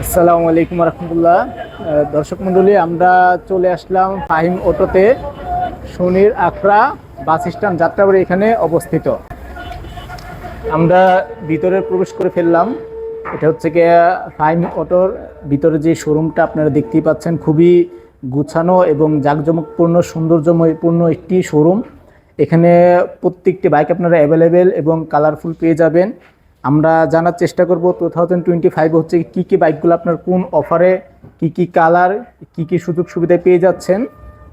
আসসালামু আলাইকুম রহমতুল্লাহ। দর্শক মণ্ডলী, আমরা চলে আসলাম ফাহিম অটোতে। শনির আখড়া বাস স্ট্যান্ড যাত্রাবাড়ি এখানে অবস্থিত। আমরা ভিতরে প্রবেশ করে ফেললাম। এটা হচ্ছে গিয়ে ফাহিম অটোর ভিতরে যে শোরুমটা আপনারা দেখতেই পাচ্ছেন, খুবই গুছানো এবং জাঁকজমকপূর্ণ সৌন্দর্যময়পূর্ণ একটি শোরুম। এখানে প্রত্যেকটি বাইক আপনারা অ্যাভেলেবেল এবং কালারফুল পেয়ে যাবেন। আমরা জানার চেষ্টা করব 2025 হচ্ছে কী বাইকগুলো আপনার কোন অফারে, কি কালার, কি সুযোগ সুবিধা পেয়ে যাচ্ছেন।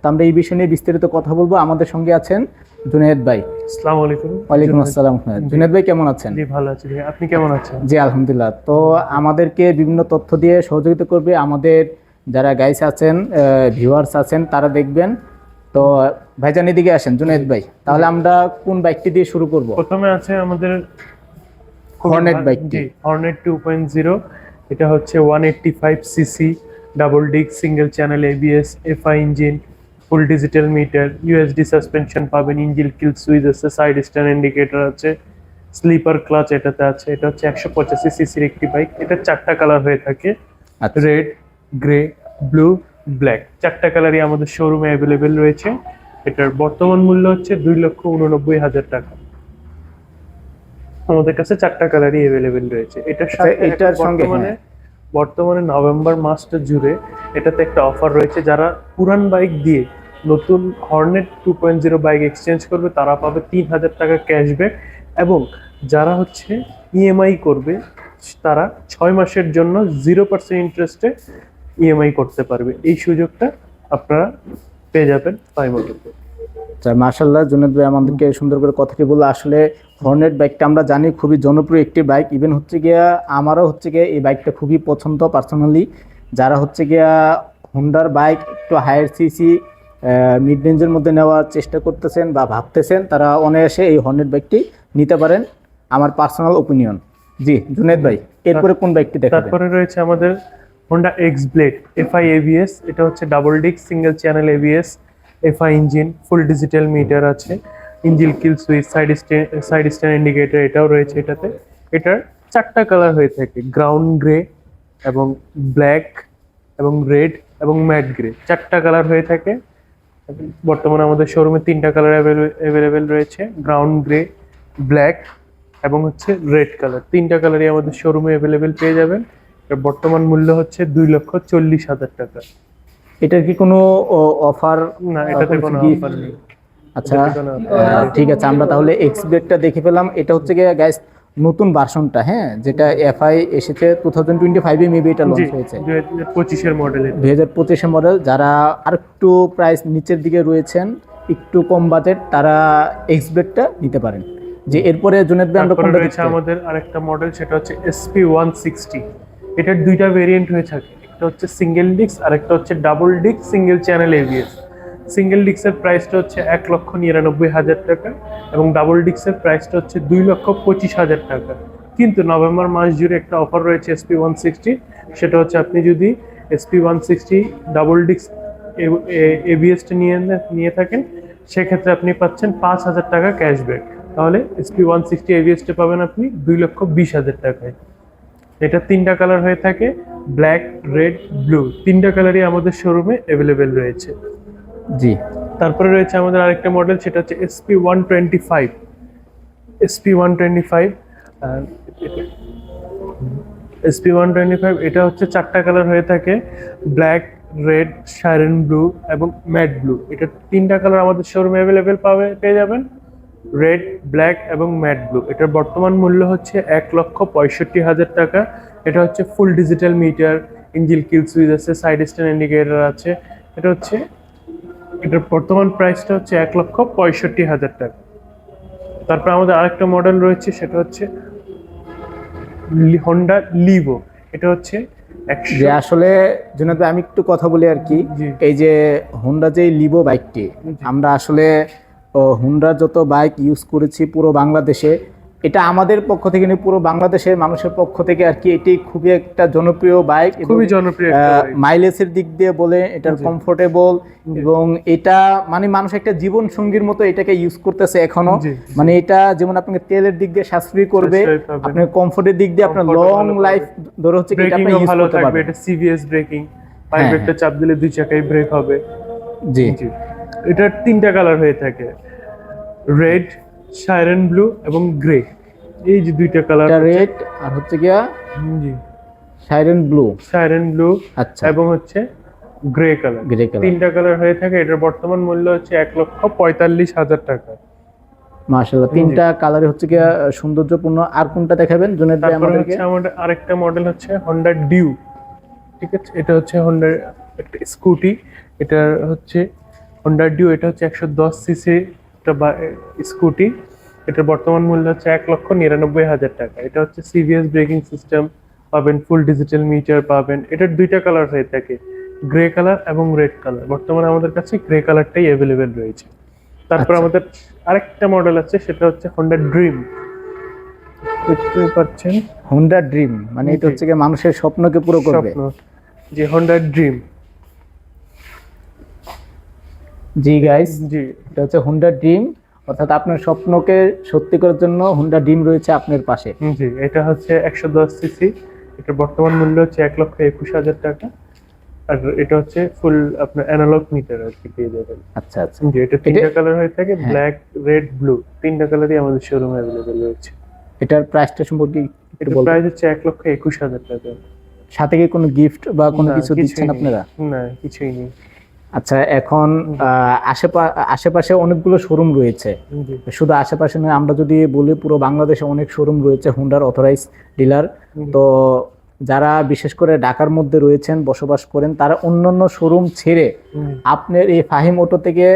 তো আমরা এই বিষয় নিয়ে বিস্তারিত কথা বলবো। আমাদের সঙ্গে আছেন জুনায়েদ ভাই। আসসালামু আলাইকুম। ওয়ালাইকুম আসসালাম। জুনায়েদ ভাই কেমন আছেন? জি ভালো আছি ভাই, আপনি কেমন আছেন? জি আলহামদুলিল্লাহ। তো আমাদেরকে বিভিন্ন তথ্য দিয়ে সহযোগিতা করবে আমাদের যারা গাইস আছেন, ভিউয়ার্স আছেন, তারা দেখবেন। তো ভাইজান এদিকে আসেন জুনায়েদ ভাই, তাহলে আমরা কোন বাইকটি দিয়ে শুরু করব? প্রথমে আছে আমাদের হর্নেট বাইকটি। হর্নেট 2.0। এটা হচ্ছে 185 CC, double disc, single channel ABS, FI engine, full digital metre, USD suspension পাবেন, ইঞ্জিন কিল সুইচ আছে, সাইড স্ট্যান্ড ইন্ডিকেটর আছে, স্লিপার ক্লাচ এটাতে আছে। এটা হচ্ছে 185 সিসির একটি বাইক। এটা চারটা কালার হয়ে থাকে, রেড, গ্রে, ব্লু, ব্ল্যাক। চারটা কালারই আমাদের শোরুমে অ্যাভেলেবেল রয়েছে। এটার বর্তমান মূল্য হচ্ছে 2,89,000 টাকা। আমাদের কাছে চারটা কালারই অ্যাভেলেবেল রয়েছে। এটার সাথে এটার সঙ্গে বর্তমানে নভেম্বর মাসটা জুড়ে এটাতে একটা অফার রয়েছে। যারা পুরান বাইক দিয়ে নতুন হর্নেট 2.0 বাইক এক্সচেঞ্জ করবে তারা পাবে 3,000 টাকা ক্যাশব্যাক, এবং যারা হচ্ছে ইএমআই করবে তারা 6 মাসের জন্য 0% ইন্টারেস্টে ইএমআই করতে পারবে। এই সুযোগটা আপনারা পেয়ে যাবেন ফাহিম অটোতে। মাশাআল্লাহ, জুনায়েদ ভাই আমাদেরকে সুন্দর করে কথাটি বললো। আসলে হর্নেট বাইকটা আমরা জানি খুবই জনপ্রিয় একটি বাইক। ইভেন হচ্ছে গিয়া আমারও হচ্ছে গিয়া এই বাইকটা খুবই পছন্দ পার্সোনালি। যারা হচ্ছে গিয়া হোন্ডার বাইক একটু হায়ার সিসি মিড রেঞ্জের মধ্যে নেওয়ার চেষ্টা করতেছেন বা ভাবতেছেন, তারা অনায়াসে এই হর্নেট বাইকটি নিতে পারেন, আমার পার্সোনাল ওপিনিয়ন। জি জুনায়েদ ভাই, এরপরে কোন বাইকটি দেখাবেন? তারপরে রয়েছে আমাদের Honda X blade, FI ABS. এটা হচ্ছে double disc, single channel ABS, FI engine, full digital meter আছে, engine kill switch, side stand indicator এটাও রয়েছে এটাতে। এটার চারটা কালার হয়ে থাকে, গ্রাউন্ড গ্রে এবং ব্ল্যাক এবং রেড এবং ম্যাট গ্রে। চারটা কালার হয়ে থাকে। বর্তমানে আমাদের শোরুমে তিনটা কালার অ্যাভেলেবেল রয়েছে, গ্রাউন্ড গ্রে, ব্ল্যাক এবং হচ্ছে রেড কালার। তিনটা কালারই আমাদের শোরুমে অ্যাভেলেবেল পেয়ে যাবেন। এর বর্তমান মূল্য হচ্ছে 2,40,000 টাকা। এটার কি কোনো অফার? না, এটাতে কোনো অফার নেই। আচ্ছা, ঠিক আছে, আমরা তাহলে এক্স ব্লেডটা দেখে পেলাম। এটা হচ্ছে গিয়ে গাইস নতুন ভার্সনটা, হ্যাঁ, যেটা এফআই এসেছে 2025 মেবি এটা লঞ্চ হয়েছে। 2025 মডেল। 2025 মডেল। যারা আরেকটু প্রাইস নিচের দিকে রয়েছেন, একটু কম বাজেট, তারা এক্স ব্লেডটা নিতে পারেন। যে এরপরে জুনায়েদ ভাই আমরা কোনটা রয়েছে আমাদের আরেকটা মডেল, সেটা হচ্ছে এসপি 160। এটার দুইটা ভেরিয়েন্ট হয়ে থাকে, একটা হচ্ছে সিঙ্গেল ডিস্ক আর একটা হচ্ছে double disc single channel ABS. Single ডিস্কের প্রাইসটা হচ্ছে 1,99,000 টাকা এবং ডাবল ডিস্কের প্রাইসটা হচ্ছে 2,25,000 টাকা। কিন্তু নভেম্বর মাস জুড়ে একটা অফার রয়েছে এসপি 160। সেটা হচ্ছে আপনি যদি এসপি 160 ডাবল ডিস্ক এবিএসটা নিয়ে থাকেন, সেক্ষেত্রে আপনি পাচ্ছেন 5,000 টাকা ক্যাশব্যাক। তাহলে এসপি 160 এবিএসটা পাবেন আপনি 2,20,000 টাকায়। এটা তিনটা কালার হয়ে থাকে, ব্ল্যাক, রেড, ব্লু। তিনটা কালারই আমাদের শোরুমে অ্যাভেলেবেল রয়েছে। জি। তারপরে রয়েছে আমাদের আরেকটা মডেল, সেটা হচ্ছে এসপি 125। এসপি 125 এটা হচ্ছে চারটা কালার হয়ে থাকে, ব্ল্যাক, রেড, শাইরেন ব্লু এবং ম্যাট ব্লু। এটা তিনটা কালার আমাদের শোরুমে অ্যাভেলেবেল পেয়ে যাবেন, রেড, ব্ল্যাক এবং ম্যাট ব্লু। এটার বর্তমান মূল্য হচ্ছে 1,65,000 টাকা। এটা হচ্ছে ফুল digital metre, engine kill switch আছে, সাইড স্ট্যান্ড ইন্ডিকেটর আছে। এটার বর্তমান প্রাইসটা হচ্ছে 1,65,000 টাকা। তারপর আমাদের আরেকটা মডেল রয়েছে, সেটা হচ্ছে হোন্ডা লিভো। এটা হচ্ছে যে আসলে জুনায়েদ ভাই আমি একটু কথা বলি আর কি। এই যে হোন্ডা যে লিভো বাইকটি, আমরা আসলে হোন্ডার যত বাইক ইউজ করেছি পুরো বাংলাদেশে, এটা আমাদের পক্ষ থেকে নিয়ে পুরো বাংলাদেশের মানুষের পক্ষ থেকে আর কি এটি খুবই একটা জনপ্রিয় বাইক, খুবই জনপ্রিয় একটা bike। মাইলেজের দিক দিয়ে বলে এটার কমফোর্টেবল, এবং এটা মানে মানুষ একটা জীবন সঙ্গীর মতো এটাকে ইউজ করতেছে এখনো। জি। মানে এটা যেমন আপনাকে তেলের দিক দিয়ে সাশ্রয়ী করবে, সাশ্রয়ী পাবেন। আপনার কমফোর্টের দিক দিয়ে আপনার Comfort ও লং ভালো লাইফ পাবেন। ধরে হচ্ছে কি এটা আপনি ব্রেকিংও ইউজ ভালো করতে থাকবে, পারবেন। এটা সিবিএস ব্রেকিং, হ্যাঁ, একটা চাপ দিলে দুই চাকায় ব্রেক হবে। জি জি। এটার 3টা কালার হয়ে থাকে, রেড, সাইরেন ব্লু এবং গ্রে। এই যে 2টা কালার, এটা রেড আর হচ্ছে গিয়া জি, সাইরেন ব্লু। সাইরেন ব্লু আচ্ছা, এবং হচ্ছে গ্রে কালার। Grey colour. 3টা কালার হয়ে থাকে। এটার বর্তমান মূল্য হচ্ছে 1,45,000 টাকা। মাশাআল্লাহ, তিনটা কালারে হচ্ছে গিয়া সৌন্দর্যপূর্ণ। আর কোনটা দেখাবেন জুনেদ ভাই তারপরে আমাদেরকে? হচ্ছে আমাদের আরেকটা মডেল হচ্ছে হন্ডা ডিউ। ঠিক আছে, এটা হচ্ছে হন্ডার একটা স্কুটি। এটা হচ্ছে হন্ডা ডিউ, এটা হচ্ছে 110 সিসি একটা স্কুটি। এটার বর্তমান মূল্য হচ্ছে 1,99,000 টাকা। এটা হচ্ছে সিবিএস ব্রেকিং সিস্টেম পাবেন, ফুল ডিজিটাল মিটার পাবেন। এটার 2টা কালার হয়ে থাকে, গ্রে কালার এবং রেড কালার। বর্তমানে আমাদের কাছে গ্রে কালারটাই অ্যাভেলেবেল রয়েছে। তারপর আচ্ছা। আমাদের আরেকটা মডেল আছে, সেটা হচ্ছে হন্ডা ড্রিম। দেখতে পাচ্ছেন, হোন্ডা ড্রিম, মানে এটা জি। হচ্ছে গিয়ে মানুষের স্বপ্নকে পুরো করবে। স্বপ্ন, যে হন্ডা ড্রিম। জি গাইস, জি, এটা হচ্ছে হোন্ডা ড্রিম, অর্থাৎ আপনার স্বপ্নকে সত্যি করার জন্য হোন্ডা ড্রিম রয়েছে আপনার পাশে। জি, এটা হচ্ছে 110 সিসি। এটার বর্তমান মূল্য হচ্ছে 1,21,000 টাকা। আর এটা হচ্ছে ফুল আপনার অ্যানালগ মিটার আর কি পেয়ে যাবেন। আচ্ছা আচ্ছা, জি, এটা 3টা কালার হয়ে থাকে, ব্ল্যাক, রেড, ব্লু। 3টা কালারই আমাদের শোরুমে অ্যাভেলেবেল রয়েছে। এটার প্রাইসটা সম্পর্কে একটু এটার বলবেন? প্রাইস হচ্ছে 1,21,000 টাকা। সাথে কি কোনো গিফট বা কোনো না, কিছু কিছুই দিচ্ছেন নেই। আপনারা? না, কিছুই নেই। আচ্ছা, এখন আশেপাশে অনেকগুলো শোরুম রয়েছে। জি, শুধু আশেপাশে নয়, আমরা যদি বলি পুরো বাংলাদেশে অনেক শোরুম রয়েছে হোন্ডার অথরাইজ ডিলার। তো যারা বিশেষ করে ঢাকার মধ্যে রয়েছেন, বসবাস করেন, তারা অন্যান্য শোরুম ছেড়ে আপনার এই ফাহিম অটো থেকে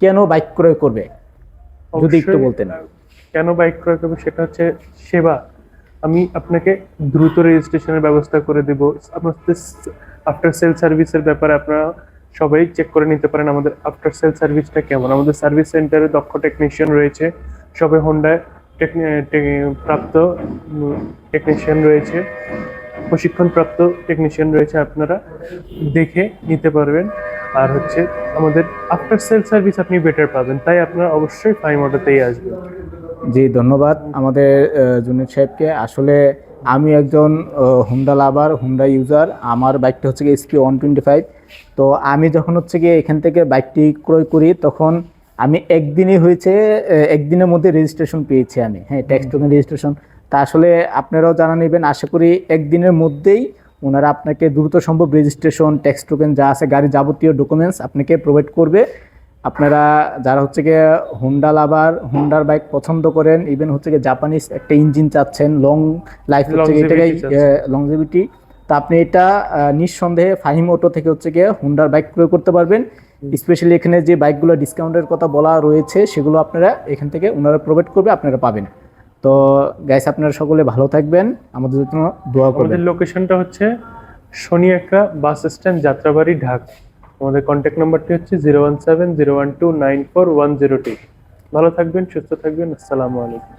কেন বাইক ক্রয় করবে যদি একটু অবশ্যই। বলতেন? কেন বাইক ক্রয় করবে সেটা হচ্ছে সেবা। আমি আপনাকে দ্রুত রেজিস্ট্রেশনের ব্যবস্থা করে দেব। আপনাদের আফটার সেল সার্ভিসের ব্যাপারে আপনারা সবাই চেক করে নিতে পারেন আমাদের আফটার সেল সার্ভিসটা কেমন। আমাদের সার্ভিস সেন্টারে দক্ষ টেকনিশিয়ান রয়েছে, সবাই হোন্ডায় প্রাপ্ত টেকনিশিয়ান রয়েছে, প্রশিক্ষণপ্রাপ্ত টেকনিশিয়ান রয়েছে, আপনারা দেখে নিতে পারবেন। আর হচ্ছে আমাদের আফটার সেল সার্ভিস আপনি বেটার পাবেন, তাই আপনারা অবশ্যই ফাইম অটোতেই আসবেন। জি, ধন্যবাদ আমাদের জুনেদ সাহেবকে। আসলে আমি একজন হুন্ডা লাভার, হুন্ডা ইউজার। আমার বাইকটা হচ্ছে গিয়ে SP 125। তো আমি যখন হচ্ছে গিয়ে এখান থেকে বাইকটি ক্রয় করি, তখন আমি একদিনের মধ্যে রেজিস্ট্রেশন পেয়েছি আমি। হ্যাঁ, ট্যাক্স টোকেন রেজিস্ট্রেশন। তা আসলে আপনারাও জানা নেবেন, আশা করি একদিনের মধ্যেই ওনারা আপনাকে দ্রুত সম্ভব রেজিস্ট্রেশন, ট্যাক্স টোকেন যা আছে, গাড়ির যাবতীয় ডকুমেন্টস আপনাকে প্রোভাইড করবে। আপনারা যারা হচ্ছে গিয়ে হুন্ডা লাভার, হুন্ডার বাইক পছন্দ করেন, ইভেন হচ্ছে গিয়ে জাপানিজ একটা ইঞ্জিন চাচ্ছেন, লং লাইফ হচ্ছে গিয়ে এটাকে লংজিভিটি, তা আপনি এটা নিঃসন্দেহে ফাহিম অটো থেকে হচ্ছে গিয়ে হুন্ডার বাইক ক্রয় করতে পারবেন। স্পেশালি এখানে যে বাইকগুলো ডিসকাউন্টের কথা বলা রয়েছে, সেগুলো আপনারা এখান থেকে ওনারা প্রোভাইড করবে, আপনারা পাবেন। তো গাইস, আপনারা সকলে ভালো থাকবেন, আমাদের জন্য দোয়া করবেন। আমাদের লোকেশনটা হচ্ছে শনি একরা বাস স্ট্যান্ড, যাত্রাবাড়ি, ঢাকা। আমাদের কন্ট্যাক্ট নাম্বারটি হচ্ছে 01701294102। ভালো থাকবেন, সুস্থ থাকবেন। আসসালামু আলাইকুম।